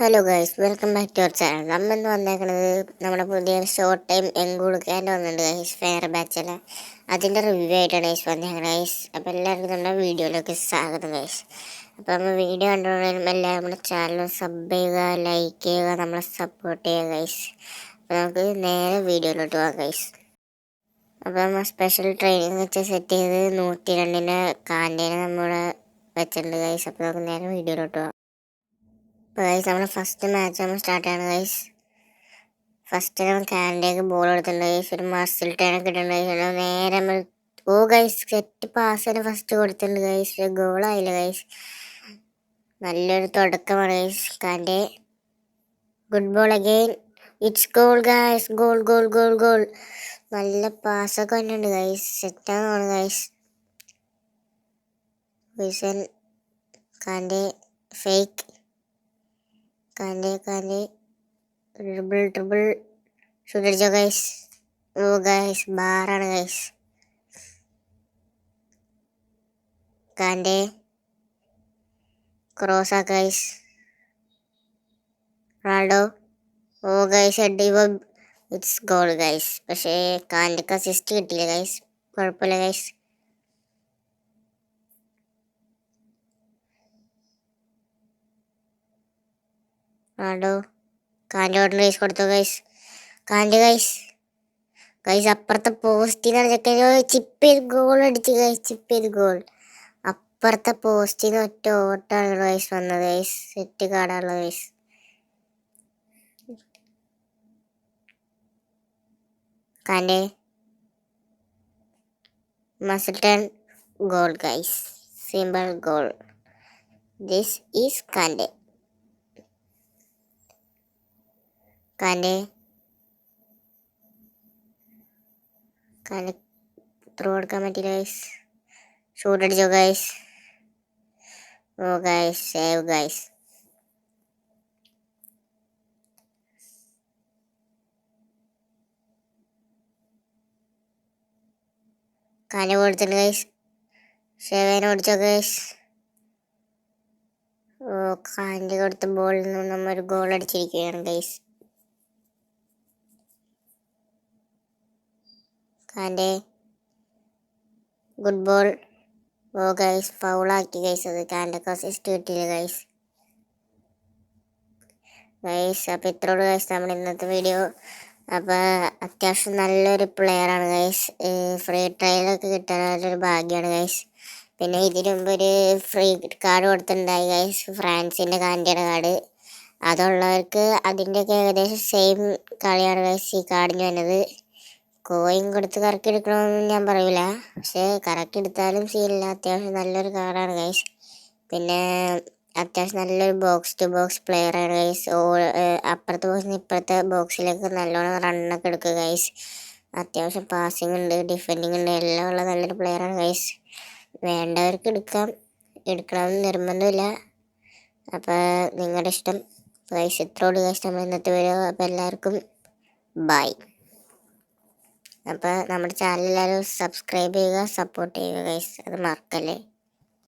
Hello guys, welcome back to our channel. നമ്മന്ന് വന്നേക്കണത് നമ്മുടെ പുതിയ ഷോർട്ട് ടൈം എങ്കുടുക്കാൻ്റെ വന്നിട്ടുണ്ട് ഗൈസ്, ഫെയർ ബാച്ചിലെ അതിൻ്റെ റിവ്യൂ ആയിട്ടാണ് ഗൈസ് വന്നേക്കണത് ഗൈസ്. അപ്പോൾ എല്ലാവർക്കും നമ്മുടെ വീഡിയോയിലേക്ക് സ്വാഗതം ഗൈസ്. അപ്പോൾ നമ്മൾ വീഡിയോ കണ്ടുകൊണ്ടും എല്ലാവരും നമ്മുടെ ചാനൽ സബ് ചെയ്യുക, ലൈക്ക് ചെയ്യുക, നമ്മളെ സപ്പോർട്ട് ചെയ്യുക ഗൈസ്. അപ്പോൾ നമുക്ക് നേരെ വീഡിയോയിലോട്ട് പോകാം ഗൈസ്. അപ്പോൾ നമ്മൾ സ്പെഷ്യൽ ട്രെയിനിങ് വെച്ച് സെറ്റ് ചെയ്ത് 102-ൻ്റെ കാൻറ്റീന് നമ്മൾ വെച്ചിട്ടുണ്ട് ഗൈസ്. അപ്പോൾ നമുക്ക് നേരെ വീഡിയോയിലോട്ട് പോകാം. അപ്പോൾ ഗൈസ് നമ്മുടെ ഫസ്റ്റ് മാച്ച് നമ്മൾ സ്റ്റാർട്ട് ചെയ്യണം ഗൈസ്. ഫസ്റ്റ് നമ്മൾ കാൻഡിലേക്ക് ബോൾ എടുത്തിട്ടുണ്ട് ഗൈസ്. ഒരു മസിൽ ടേണൊക്കെ ഇട്ടിട്ടുണ്ട് ഗൈസ്. നേരെ നമ്മൾ ഗൈസ് സെറ്റ് പാസ് തന്നെ ഫസ്റ്റ് കൊടുത്തിട്ടുണ്ട് ഗൈസ്. ഗോളായില്ല ഗൈസ്. നല്ലൊരു തുടക്കമാണ് guys. Kante good ball again. It's goal guys. Goal goal goal goal. നല്ല പാസ്സൊക്കെ വന്നിട്ടുണ്ട് ഗൈസ്. സെറ്റാണ് ഗൈസ്. വിസൻ കാൻഡെ ഫേക്ക്. കാൻഡെ ട്രിപ്പിൾ ഷൂട്ടടിച്ചോ ഗൈസ്. ഗൈസ് ബാറാണ് ഗൈസ്. കാൻഡെ ക്രോസാ guys. Ronaldo guys head. It's goal guys. പക്ഷേ കാൻഡെക്ക് അസിസ്റ്റ് കിട്ടിയില്ല ഗൈസ്. കുഴപ്പമില്ല guys. Ronaldo Kante order guys കൊടുത്തു ഗൈസ്. കാൻഡെ ഗൈസ് അപ്പുറത്തെ പോസ്റ്റിനാണ് ചെക്കൻ ചിപ്പ് ചെയ്ത് ഗോൾ അടിച്ച് ഗൈസ്. ചിപ്പ് ചെയ്ത് ഗോൾ. അപ്പുറത്തെ പോസ്റ്റിന് ഒറ്റ ഓട്ടാണ് ഗൈസ് വന്നത് ഗൈസ്. സെറ്റ് കാർഡാണുള്ളത് guys. Kante muscle turn goal guys. Simple goal. This is Kante. Kante through കൊടുക്കാൻ പറ്റില്ല ഗൈസ്. ഷൂട്ട് അടിച്ചോ guys. Guys save guys. Kante കൊടുത്തിട്ടുണ്ട് ഗൈസ്. ഷെവേൻ ഓടിച്ചോ ഗൈസ്. കാൻഡെ കൊടുത്ത ബോളിൽ നിന്ന് നമ്മൾ ഒരു ഗോൾ അടിച്ചിരിക്കുകയാണ് guys. Kante good ball. Guys ഫൗളാക്കി ഗൈസ്. അത് കാൻഡെക്ക് അസിസ്റ്റ് കിട്ടിയില്ല ഗൈസ്. അപ്പോൾ ഇത്രയോട് ഗൈസ് നമ്മുടെ ഇന്നത്തെ വീഡിയോ. അപ്പോൾ അത്യാവശ്യം നല്ലൊരു പ്ലെയറാണ് ഗൈസ്. ഫ്രീ ട്രയലൊക്കെ കിട്ടാനൊരു ഭാഗ്യമാണ് ഗൈസ്. പിന്നെ ഇതിനു മുമ്പ് ഒരു ഫ്രീ കാർഡ് കൊടുത്തിട്ടുണ്ടായി ഗൈസ്, ഫ്രാൻസിൻ്റെ കാൻഡയുടെ കാർഡ്. അതുള്ളവർക്ക് അതിൻ്റെയൊക്കെ ഏകദേശം സെയിം കളിയാണ് ഗൈസ് ഈ കാർഡിന് വരുന്നത്. കോയിൻ കൊടുത്ത് കറക്കി എടുക്കണമെന്ന് ഞാൻ പറയില്ല, പക്ഷേ കറക്കി എടുത്താലും സീനില്ല. അത്യാവശ്യം നല്ലൊരു കാർഡാണ് ഗൈസ്. പിന്നെ അത്യാവശ്യം നല്ലൊരു ബോക്സ് ടു ബോക്സ് പ്ലെയറാണ് ഗൈസ്. അപ്പുറത്തെ ബോക്സിന് ഇപ്പുറത്തെ ബോക്സിലേക്ക് നല്ലോണം റണ്ണൊക്കെ എടുക്കുക ഗൈസ്. അത്യാവശ്യം പാസിംഗ് ഉണ്ട്, ഡിഫെൻഡിങ് ഉണ്ട്, എല്ലാം ഉള്ള നല്ലൊരു പ്ലെയറാണ് ഗൈസ്. വേണ്ടവർക്ക് എടുക്കണമെന്ന് നിർബന്ധമില്ല. അപ്പോൾ നിങ്ങളുടെ ഇഷ്ടം ഗൈസ്. ഇത്രയോട് ഗൈസ് നമ്മൾ ഇന്നത്തെ വീഡിയോ. അപ്പോൾ എല്ലാവർക്കും ബൈ. അപ്പോൾ നമ്മുടെ ചാനൽ എല്ലാവരും സബ്സ്ക്രൈബ് ചെയ്യുക, സപ്പോർട്ട് ചെയ്യുക ഗൈസ്. അത് മറക്കല്ലേ.